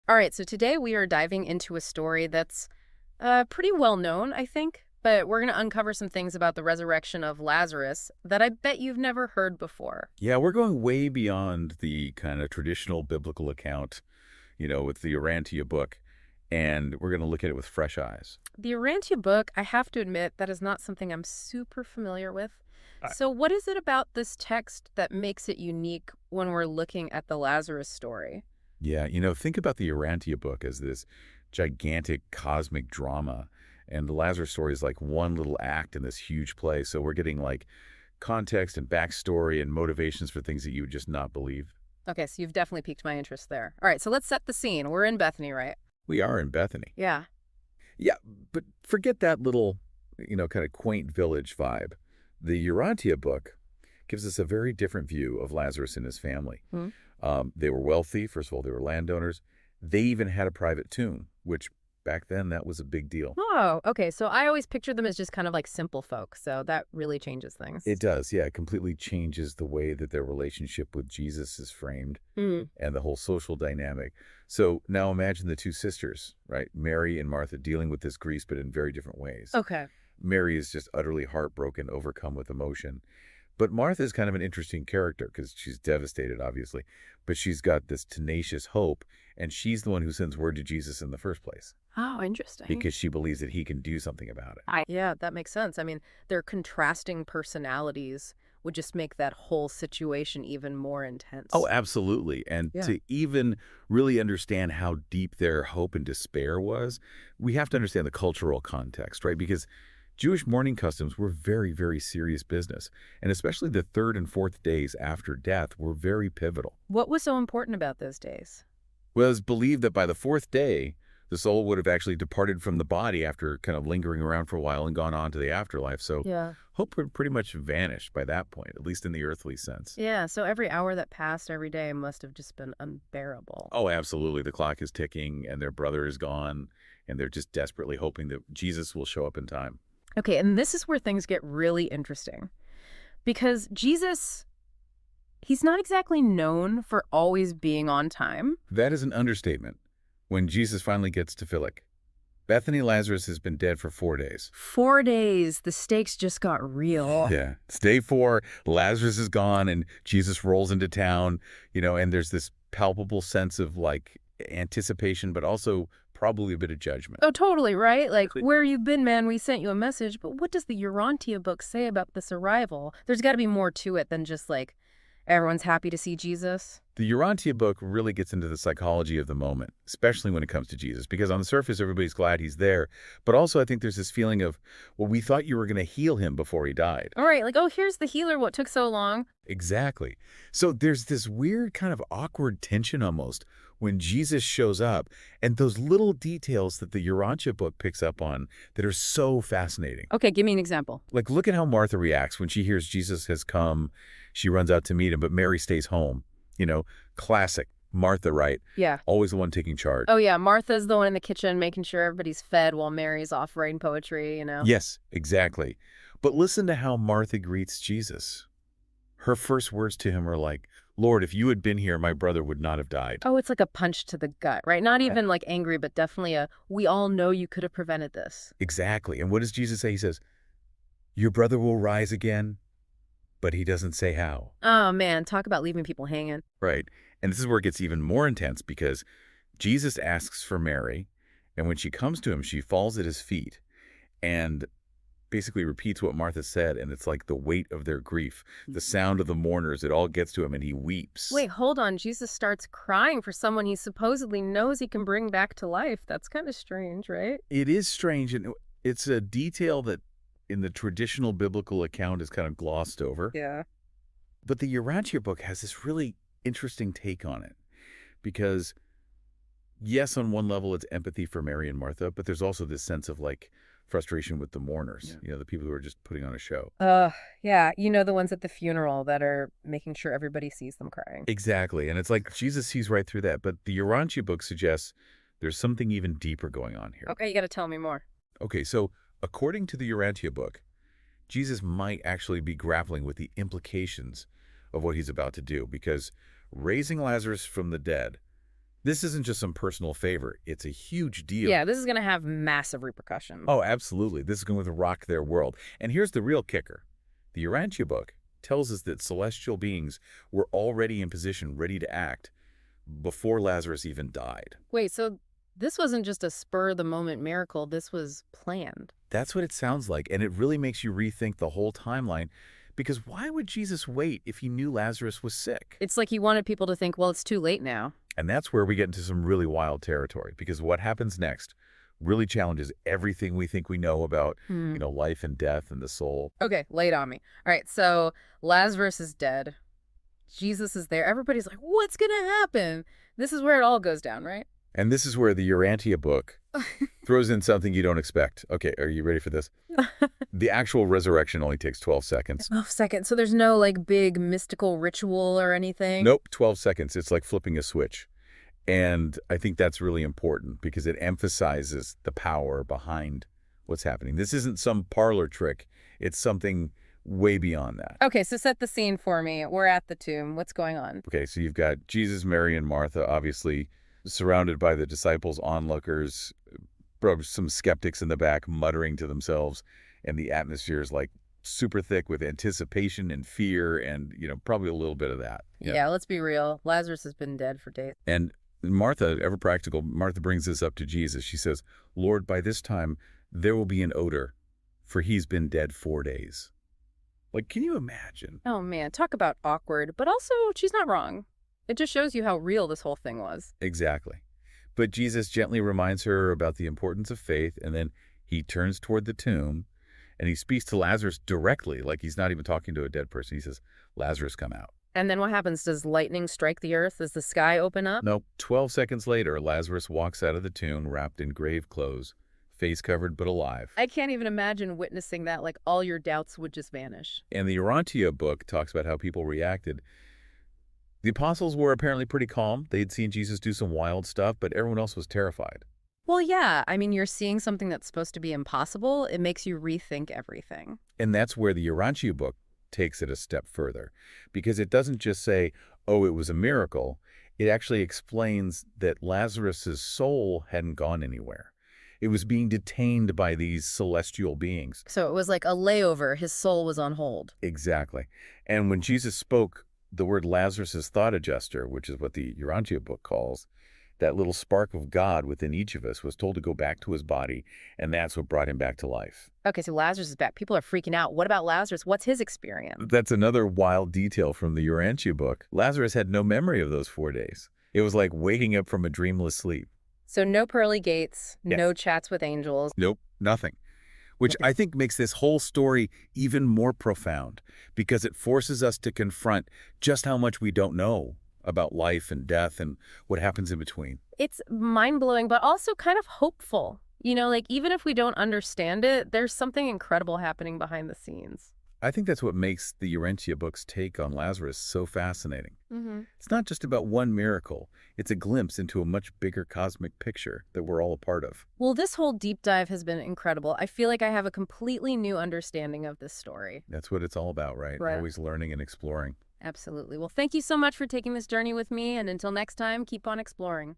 All right, so today we are diving into a story that's pretty well known, I think, but we're going to uncover some things about the resurrection of Lazarus that I bet you've never heard before. Yeah, we're going way beyond the kind of traditional biblical account, with the Urantia book, and we're going to look at it with fresh eyes. The Urantia book, I have to admit, that is not something I'm super familiar with. I- So what is it about this text that makes it unique when we're looking at the Lazarus story? Yeah, think about the Urantia book as this gigantic cosmic drama, and the Lazarus story is like one little act in this huge play. So we're getting like context and backstory and motivations for things that you would just not believe. Okay, so you've definitely piqued my interest there. All right, so let's set the scene. We're in Bethany, right? We are in Bethany. Yeah. Yeah, but forget that little, kind of quaint village vibe. The Urantia book gives us a very different view of Lazarus and his family. Hmm. They were wealthy. First of all, they were landowners. They even had a private tomb, which back then that was a big deal. Oh, okay. So I always pictured them as just kind of like simple folk. So that really changes things. It does, yeah. It completely changes the way that their relationship with Jesus is framed Mm. and the whole social dynamic. So now imagine the two sisters, right? Mary and Martha dealing with this grief, but in very different ways. Okay. Mary is just utterly heartbroken, overcome with emotion. But Martha is kind of an interesting character because she's devastated, obviously. But she's got this tenacious hope, and she's the one who sends word to Jesus in the first place Oh, interesting. because she believes that he can do something about it. Yeah, that makes sense. I mean, their contrasting personalities would just make that whole situation even more intense. Oh, absolutely. And Yeah. to even really understand how deep their hope and despair was, we have to understand the cultural context, right? Because Jewish mourning customs were very, very serious business. And especially the third and fourth days after death were very pivotal. What was so important about those days? Well, it was believed that by the fourth day, the soul would have actually departed from the body after kind of lingering around for a while and gone on to the afterlife. So Yeah. hope had pretty much vanished by that point, at least in the earthly sense. Yeah, so every hour that passed every day must have just been unbearable. Oh, absolutely. The clock is ticking and their brother is gone, and they're just desperately hoping that Jesus will show up in time. Okay, and this is where things get really interesting. Because Jesus, he's not exactly known for always being on time. That is an understatement. When Jesus finally gets to Philip, Bethany Lazarus has been dead for 4 days. 4 days, the stakes just got real. Yeah. It's day 4, Lazarus is gone, and Jesus rolls into town, and there's this palpable sense of like anticipation, but also probably a bit of judgment. Oh, totally, right? Like, where you been, man? We sent you a message. But what does the Urantia book say about this arrival? There's got to be more to it than just like, everyone's happy to see Jesus. The Urantia book really gets into the psychology of the moment, especially when it comes to Jesus, because on the surface, everybody's glad he's there. But also, I think there's this feeling of, well, we thought you were going to heal him before he died. All right, like, oh, here's the healer. What took so long? Exactly. So there's this weird kind of awkward tension almost when Jesus shows up, and those little details that the Urantia book picks up on that are so fascinating. Okay, give me an example. Like, look at how Martha reacts when she hears Jesus has come. She runs out to meet him, but Mary stays home. Classic Martha, right? Yeah. Always the one taking charge. Oh, yeah, Martha's the one in the kitchen making sure everybody's fed while Mary's off writing poetry, Yes, exactly. But listen to how Martha greets Jesus. Her first words to him are like, Lord, if you had been here, my brother would not have died. Oh, it's like a punch to the gut, right? Not even like angry, but definitely we all know you could have prevented this. Exactly. And what does Jesus say? He says, your brother will rise again, but he doesn't say how. Oh, man, talk about leaving people hanging. Right. And this is where it gets even more intense because Jesus asks for Mary, and when she comes to him, she falls at his feet and basically repeats what Martha said, and it's like the weight of their grief, the sound of the mourners, it all gets to him, and he weeps. Wait, hold on. Jesus starts crying for someone he supposedly knows he can bring back to life. That's kind of strange, right? It is strange, and it's a detail that in the traditional biblical account is kind of glossed over. Yeah. But the Urantia book has this really interesting take on it because, yes, on one level, it's empathy for Mary and Martha, but there's also this sense of like frustration with the mourners, the people who are just putting on a show. Yeah, the ones at the funeral that are making sure everybody sees them crying. Exactly. And it's like Jesus sees right through that. But the Urantia book suggests there's something even deeper going on here. Okay, you got to tell me more. Okay, so according to the Urantia book, Jesus might actually be grappling with the implications of what he's about to do because raising Lazarus from the dead This isn't just some personal favor. It's a huge deal. Yeah, this is going to have massive repercussions. Oh, absolutely. This is going to rock their world. And here's the real kicker. The Urantia book tells us that celestial beings were already in position, ready to act, before Lazarus even died. Wait, so this wasn't just a spur-of-the-moment miracle. This was planned. That's what it sounds like, and it really makes you rethink the whole timeline, because why would Jesus wait if he knew Lazarus was sick? It's like he wanted people to think, well, it's too late now. And that's where we get into some really wild territory, because what happens next really challenges everything we think we know about, life and death and the soul. Okay, lay it on me. All right, so Lazarus is dead. Jesus is there. Everybody's like, what's going to happen? This is where it all goes down, right? And this is where the Urantia book throws in something you don't expect. Okay, are you ready for this? The actual resurrection only takes 12 seconds. 12 seconds. So there's no, like, big mystical ritual or anything? Nope, 12 seconds. It's like flipping a switch. And I think that's really important because it emphasizes the power behind what's happening. This isn't some parlor trick. It's something way beyond that. Okay, so set the scene for me. We're at the tomb. What's going on? Okay, so you've got Jesus, Mary, and Martha, obviously surrounded by the disciples, onlookers, some skeptics in the back muttering to themselves, and the atmosphere is like super thick with anticipation and fear and, probably a little bit of that. Yeah, let's be real. Lazarus has been dead for days. And Martha, ever practical, Martha brings this up to Jesus. She says, Lord, by this time there will be an odor, for he's been dead 4 days. Like, can you imagine? Oh, man, talk about awkward. But also, she's not wrong. It just shows you how real this whole thing was. Exactly. But Jesus gently reminds her about the importance of faith, and then he turns toward the tomb, and he speaks to Lazarus directly, like he's not even talking to a dead person. He says, Lazarus, come out. And then what happens? Does lightning strike the earth? Does the sky open up? Nope. 12 seconds later, Lazarus walks out of the tomb wrapped in grave clothes, face covered but alive. I can't even imagine witnessing that. Like, all your doubts would just vanish. And the Urantia book talks about how people reacted. The apostles were apparently pretty calm. They'd seen Jesus do some wild stuff, but everyone else was terrified. Well, yeah. I mean, you're seeing something that's supposed to be impossible. It makes you rethink everything. And that's where the Urantia book takes it a step further, because it doesn't just say, oh, it was a miracle. It actually explains that Lazarus's soul hadn't gone anywhere. It was being detained by these celestial beings. So it was like a layover. His soul was on hold. Exactly. And when Jesus spoke, the word Lazarus's thought adjuster, which is what the Urantia book calls, that little spark of God within each of us was told to go back to his body, and that's what brought him back to life. Okay, so Lazarus is back. People are freaking out. What about Lazarus? What's his experience? That's another wild detail from the Urantia book. Lazarus had no memory of those 4 days. It was like waking up from a dreamless sleep. So no pearly gates, Yes. no chats with angels. Nope, nothing. Which I think makes this whole story even more profound, because it forces us to confront just how much we don't know about life and death and what happens in between. It's mind-blowing, but also kind of hopeful. Like, even if we don't understand it, there's something incredible happening behind the scenes. I think that's what makes the Urantia book's take on Lazarus so fascinating. Mm-hmm. It's not just about one miracle. It's a glimpse into a much bigger cosmic picture that we're all a part of. Well, this whole deep dive has been incredible. I feel like I have a completely new understanding of this story. That's what it's all about, right? Right. Always learning and exploring. Absolutely. Well, thank you so much for taking this journey with me. And until next time, keep on exploring.